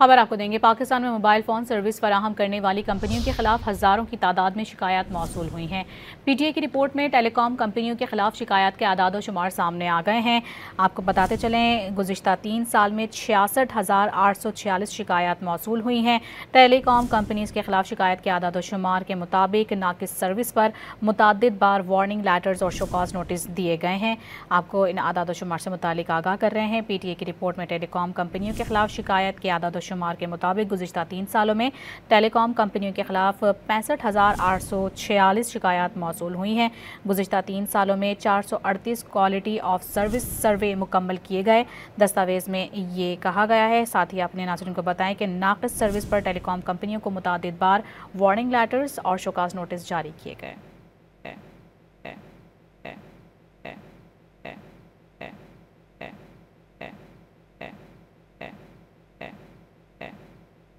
खबर आपको देंगे। पाकिस्तान में मोबाइल फ़ोन सर्विस फराहम करने वाली कंपनियों के खिलाफ हज़ारों की तादाद में शिकायत मौसूल हुई हैं। PTI की रिपोर्ट में टेलीकॉम कंपनियों के खिलाफ शिकायत के आदाद शुमार सामने आ गए हैं। आपको बताते चलें, गुज़िश्ता 3 साल में 66,846 शिकायत मौसूल हुई हैं। टेलीकॉम कंपनीज़ के खिलाफ शिकायत के आदाद शुमार के मुताबिक नाकिस सर्विस पर मुतअद्दिद बार वार्निंग लेटर्स और शोकॉज नोटिस दिए गए हैं। आपको इन आदाद शुमार से मुतालिक आगाह कर रहे हैं। PTI की रिपोर्ट में टेलीकॉम कंपनियों के खिलाफ शिकायत के आदाद शुमार के मुताबिक गुज़िश्ता 3 सालों में टेलीकॉम कंपनियों के खिलाफ 65,846 शिकायत मौसूल हुई हैं। गुज़िश्ता 3 सालों में 438 क्वालिटी ऑफ सर्विस सर्वे मुकम्मल किए गए। दस्तावेज़ में ये कहा गया है। साथ ही अपने नाज़रीन को बताएं कि नाक़िस सर्विस पर टेलीकॉम कंपनियों को मुतअद्दिद बार वार्निंग लेटर्स और शोकॉज नोटिस जारी किए गए।